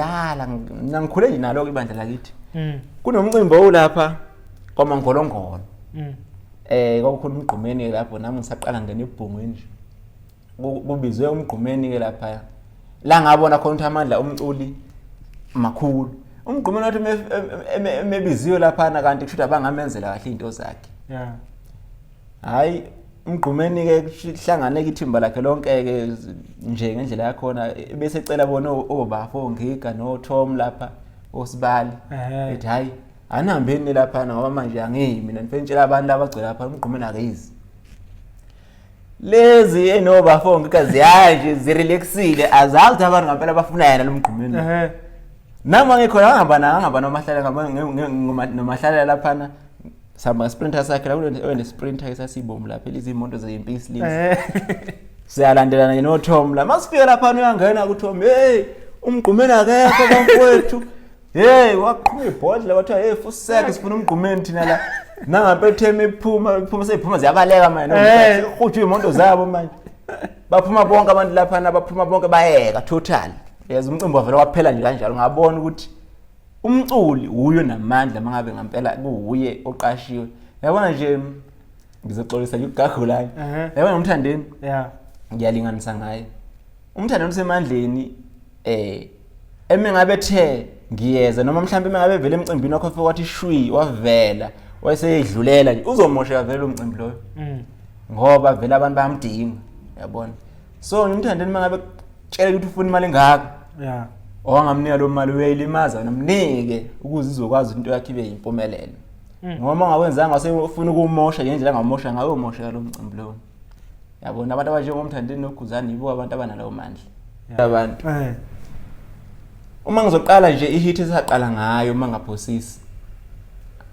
Yala ngikhule nje nalo ibandla lakithi. Kunomcimbi olapha kwaMangolongolo. Kwakukhona umgqumeni lapho nami ngisaqala ngene eBhungweni nje. Kubizwe umgqumeni ke lapha. La ngabona khona ukuthi amandla umculi makhulu. Umgqumeni wathi emebiziwe lapha na kanti kusho abangamenzela kahle into zakhe. Yeah. Hayi umgqumeni ke kuhlangane ithimba lakhe lonke ke nje ngendlela yakhona bese ecela bona obafo ngiga no Tom lapha osibali ethi hayi anihambeni lapha ngoba manje angimi mina nifentshela abantu abagcwele lapha umgqumeni akizi lezi enobafo ngiga ziyaje zirelaxile azazi abantu ngempela bafuna yena lo mgqumeni nama ngikhona ngihamba nomahlala lapha na Sama sprinter sakhe la une sprinter esasibomvu lapha izimoto zezimpisi lezi. Siyalandelana no Tom la masifika lapha uyangena ku Tom hey umgqumeni akekho bamfowethu. Hey waqhuma ibhodla wathi hey fuseke sifuna umgqumeni thina la. Nangampela theme iphuma seyiphuma ziyabaleka manje ukhuthu imoto zabo manje. Baphuma bonke abantu lapha nabaphuma bonke bayeka total. Yazi umcimbi wavela waphela nje kanjalo ngabona ukuthi umculi uyo namandla mangabe ngempela kuuye oqashiwe yabona nje ngizoxolisa nje ugagulanye yabona umthandeni ngiyalinganisa ngaye umthandeni usemandleni emengabe the ngiyeza noma mhlambe mengabe vele emcimbini wakho fika wathi shwi wavela wayeseyidlulela nje uzomosheka vele umcimbi loyo ngoba vele abantu bayamdinga yabona so umthandeni mengabe tshela ukuthi ufuna imali engaka owangamnika lo mali uyayilimaza nomnike ukuze izokwazi into yakhe ibe yimpumelelo ngoba ngawenzanga wasefuna ukumosha ngendlela ngamosha ngayo umosha lo mcimbi lo yabona abantu abanjengomthandeni nokhuzani yibo abantu abanalawo mandla abantu uma ngizoqala nje ihit esaqala ngayo mangaphosisi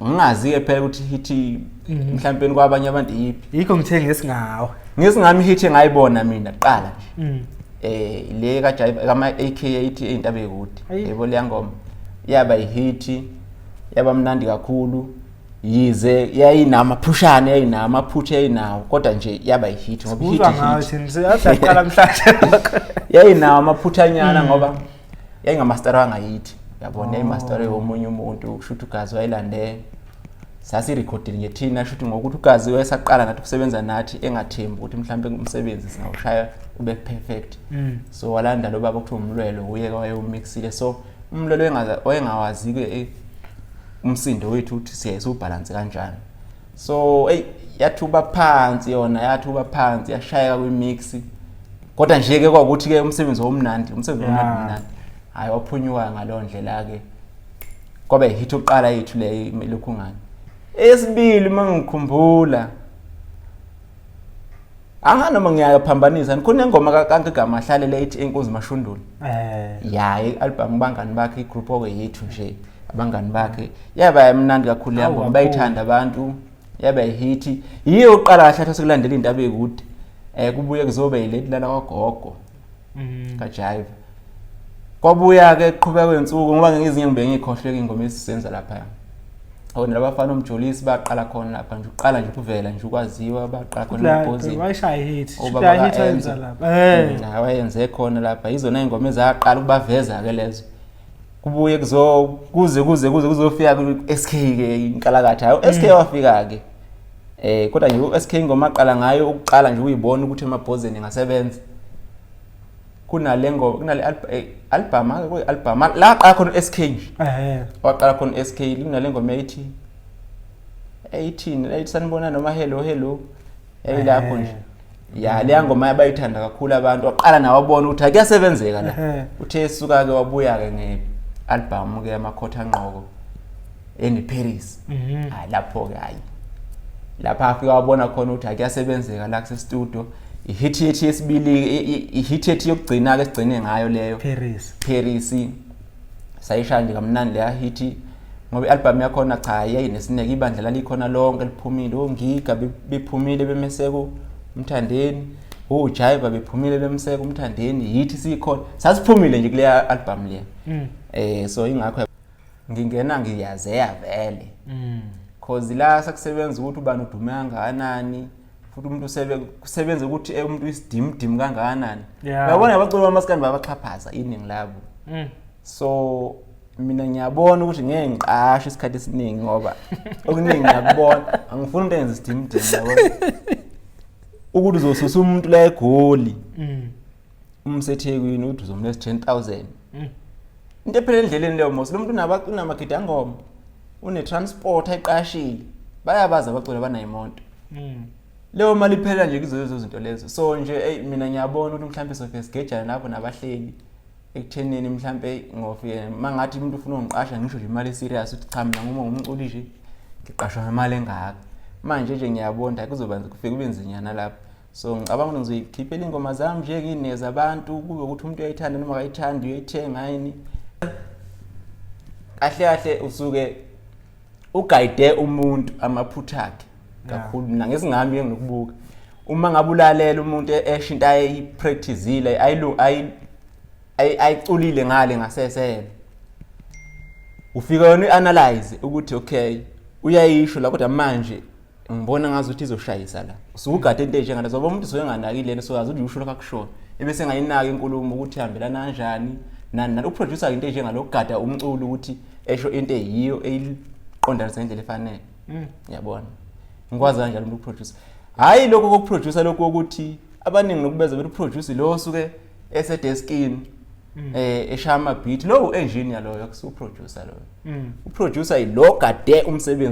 ngingazi ke phela ukuthi ihit mhlawumbe kwabanye abantu yipi yikho ngithe ngesingawo ngesingami ihit engayibona mina qala nje le kaJaiva kama AK80 eintabe kude yebo le ngoma yaba ihit yaba mnandi kakhulu yize yayinama phushane yayinama phuthe yayinawo kodwa nje yaba ihit ngoba ihit siyaqala mhlanje yayinawo amaphuthanyana ngoba yayingamaster wangayithi yabona imaster yomunye umuntu ukushuthi ugazi wayilande sasi recording ngethina shuthi ngokuthi ugazi wayesaqala nathi kusebenza nathi engathembi ukuthi mhlambe umsebenzi singawushaya ube perfect so walanda lo baba ukuthi umlwelo uye wayomixile so umlwelo wayengawazi ke umsindo wethu ukuthi siyayisa ubalance kanjani so yathuba phansi yona yathuba phansi yashayeka kwimix kodwa nje ke kwakuthi ke umsebenzi womnandi mnandi hayi waphunyuka ngalondlela ke kwabe hit oqala yethu le lokhu ngani esibili mangikhumbula anganoma ngiyaphambanisa khona ingoma kaNkigama hlalele ethi enkozi mashundula yayi album bangani bakhe igroup okwe yethu nje abangani bakhe yaba emnandi kakhulu yabo bayithanda abantu yaba hit yiyo oqala kahle sekulandela indaba ekude kubuye kuzobe yileti lana kwagogo kaJaiva kwabuya ke qhubeka kwensuku ngoba ngezinye ngibe ngikhohleke ingoma esisenza lapha awona labafana umjolisi baqala khona lapha nje uqala nje ukuvela nje ukwaziwa baqala khona uBozi wayishaya hit hit enza lapha wayenze khona lapha izona ingoma ezaqala ukubaveza ke lezo kubuye kuze kuzofika ku SK ke inkalakatha hayo SK wafika ke kodwa nje uSK ingoma aqala ngayo ukuqala nje uyibona ukuthi emabhozeni ngasebenza kunale ngoma kunale album la qala khona SK nje waqala khona SK kunale ngoma ethi 18 sanibona noma hello lapho nje ya le ngoma yabayithanda kakhulu abantu waqala nawo wabona ukuthi akuyasebenzeka la uthe esuka ke wabuya ke ngealbum ke yamakhotha ngqoko eNiParis lapho ke hayi lapha afika wabona khona ukuthi akuyasebenzeka la kuse studio ihit yesibili ihit yokugcina ke sigcine ngayo leyo Paris sayisha nje kamnandi leya hit ngoba ialbum yakho na cha yayinesineke ibandla lalikhona lonke liphumile ongiga bephumile bemeseko umthandeni uJaiva bephumile bemseko umthandeni hit sikhona sasiphumile nje kule album le so ingakho ngingena ngiyazeya vele cause la sakusebenza ukuthi ubani udume kangakanani futhi umuntu kusebenza ukuthi umuntu isidimdim kangakanani uyabona abaculi bamaskandi babaxhaphaza iningi labo So mina ngiyabona ukuthi ngeke ngiqashe isikhathi esiningi ngoba okuningi ngiyakubona angifuni into enze isidimidimi yabo ukuthi uzosusa umuntu la eGoli umsethekwini uthi uzomlesa 10,000 into ephela endleleni leyo mos lo muntu unamagidi angoma une-transport ayiqashile bayabaza abacula banayimoto leyo mali iphela nje kuzo zinto lezo so nje mina ngiyabona ukuthi mhlambe sofike sigejana lapho nabahleli ekuthenini mhlambe ngofike mangathi umuntu ufuna ungiqasha ngisho nje imali serious uthi cha mina ngoma ngumculi nje ngiqashwa ngemali engaka manje nje ngiyabona kuzoba kufika kube nzinyana lapho so ngicabanga ukuthi ngizokhiphela ingoma zami nje ngineza abantu kube ukuthi umuntu uyayithanda noma akayithandi uyayithenga yini kahle usuke uguide umuntu amaphutha akhe kakhulu nangesingami enginokubuka uma ngabulalela umuntu eshinta ayipracticeile ayiculile ngale ngasesele ufika wena uanalyze ukuthi okay uyayisho la kodwa manje ngibona ngazuthi izoshayisa la usukugade into enjengana zoba umuntu soyenganakile so yazi ukuthi usho lokho akushona ebese ngayinaka inkulumo ukuthi ihambelana kanjani nani uproducer into enjengalokugada umculo ukuthi esho into eyiyo eyiqondanisa ngendlela efanele yabona ngikwazi kanjalo umuntu uproducer hayi lokho kokuproducer lokho ukuthi abaningi nokubeza bethi uproducer lo osuke esedeskini eshaya ama beat lo engineer loyo akusuproducer loyo uproducer yilo gade umsebenzi